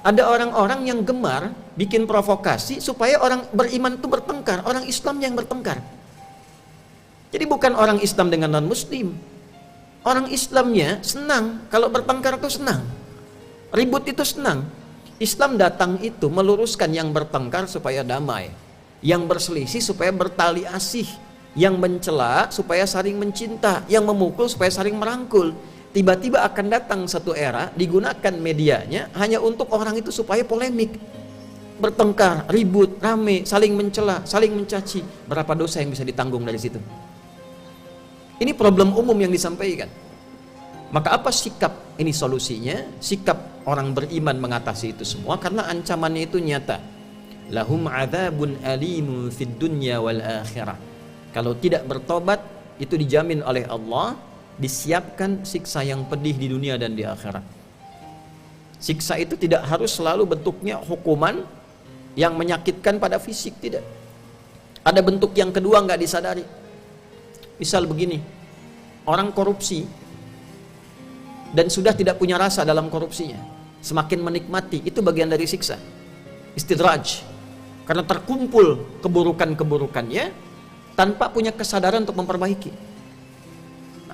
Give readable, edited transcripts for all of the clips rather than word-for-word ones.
Ada orang-orang yang gemar bikin provokasi supaya orang beriman itu bertengkar, orang Islam yang bertengkar. Jadi bukan orang Islam dengan non-Muslim. Orang Islamnya senang, kalau bertengkar itu senang. Ribut itu senang. Islam datang itu meluruskan yang bertengkar supaya damai, yang berselisih supaya bertali asih, yang mencela supaya saling mencinta, yang memukul supaya saling merangkul. Tiba-tiba akan datang satu era digunakan medianya hanya untuk orang itu supaya polemik, bertengkar, ribut, rame, saling mencela, saling mencaci. Berapa dosa yang bisa ditanggung dari situ? Ini problem umum yang disampaikan. Maka apa sikap? Ini solusinya, sikap orang beriman mengatasi itu semua, karena ancamannya itu nyata. Lahum adzabun alimun fid dunya wal akhirah. Kalau tidak bertobat, itu dijamin oleh Allah, disiapkan siksa yang pedih di dunia dan di akhirat. Siksa itu tidak harus selalu bentuknya hukuman yang menyakitkan pada fisik, tidak. Ada bentuk yang kedua nggak disadari. Misal begini, orang korupsi dan sudah tidak punya rasa dalam korupsinya, semakin menikmati, itu bagian dari siksa, istidraj, karena terkumpul keburukan-keburukannya tanpa punya kesadaran untuk memperbaiki.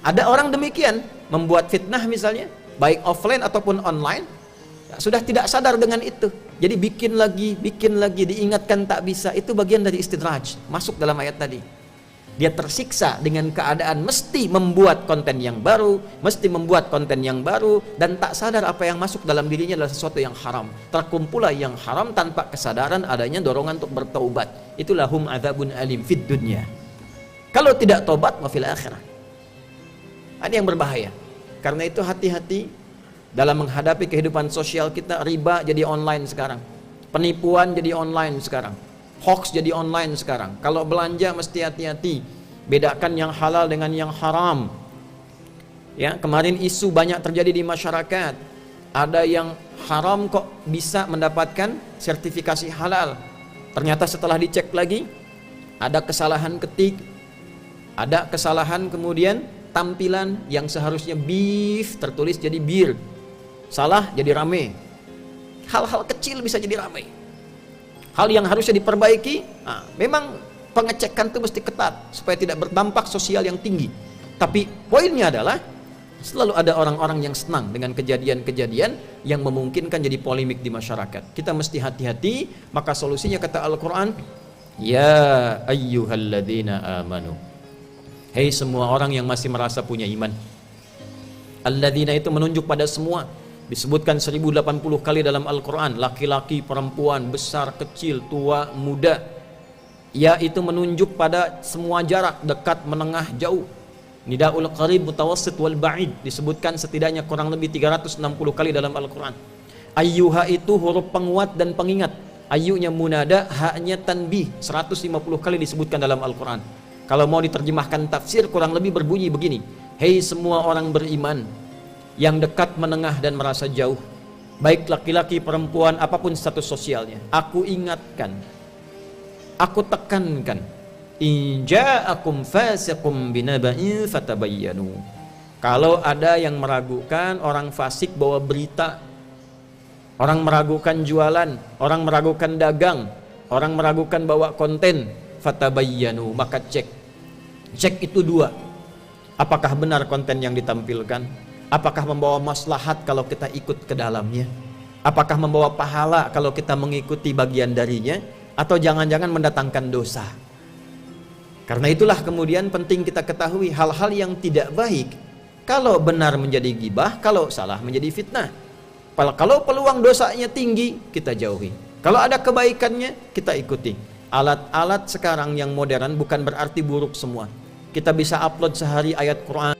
Ada orang demikian, membuat fitnah misalnya, baik offline ataupun online, sudah tidak sadar dengan itu. Jadi bikin lagi, diingatkan tak bisa, itu bagian dari istidraj, masuk dalam ayat tadi. Dia tersiksa dengan keadaan mesti membuat konten yang baru, dan tak sadar apa yang masuk dalam dirinya adalah sesuatu yang haram. Terkumpulah yang haram tanpa kesadaran adanya dorongan untuk bertaubat. Itulah hum adzabun alim fid dunya. Kalau tidak tobat, wa fil akhirah. Ini yang berbahaya. Karena itu hati-hati dalam menghadapi kehidupan sosial kita. Riba jadi online sekarang, penipuan jadi online sekarang, hoax jadi online sekarang. Kalau belanja mesti hati-hati, bedakan yang halal dengan yang haram. Ya, kemarin isu banyak terjadi di masyarakat. Ada yang haram kok bisa mendapatkan sertifikasi halal. Ternyata setelah dicek lagi, ada kesalahan ketik, ada kesalahan kemudian tampilan yang seharusnya beef tertulis jadi bir, salah jadi rame. Hal-hal kecil bisa jadi rame. Hal yang harusnya diperbaiki, memang pengecekan itu mesti ketat supaya tidak berdampak sosial yang tinggi. Tapi poinnya adalah selalu ada orang-orang yang senang dengan kejadian-kejadian yang memungkinkan jadi polemik di masyarakat. Kita mesti hati-hati. Maka solusinya kata Al-Quran, ya ayyuhalladzina amanu, hei semua orang yang masih merasa punya iman. Alladzina itu menunjuk pada semua. Disebutkan 1080 kali dalam Al-Quran. Laki-laki, perempuan, besar, kecil, tua, muda. Ya itu menunjuk pada semua jarak, dekat, menengah, jauh. Nidaul qarib, mutawassit, wal ba'id. Disebutkan setidaknya kurang lebih 360 kali dalam Al-Quran. Ayyuha itu huruf penguat dan pengingat. Ayyunya munada, haknya tanbih. 150 kali disebutkan dalam Al-Quran. Kalau mau diterjemahkan tafsir kurang lebih berbunyi begini. Hei semua orang beriman yang dekat, menengah dan merasa jauh, baik laki-laki, perempuan, apapun status sosialnya, aku ingatkan, aku tekankan, in ja'akum fasiqum binaba'in fatabayyanu. Kalau ada yang meragukan, orang fasik bawa berita, orang meragukan jualan, orang meragukan dagang, orang meragukan bawa konten, fatabayyanu, maka cek. Cek itu dua, apakah benar konten yang ditampilkan, apakah membawa maslahat kalau kita ikut ke dalamnya, apakah membawa pahala kalau kita mengikuti bagian darinya, atau jangan-jangan mendatangkan dosa. Karena itulah kemudian penting kita ketahui hal-hal yang tidak baik, kalau benar menjadi ghibah, kalau salah menjadi fitnah. Kalau peluang dosanya tinggi, kita jauhi. Kalau ada kebaikannya, kita ikuti. Alat-alat sekarang yang modern bukan berarti buruk semua. Kita bisa upload sehari ayat Quran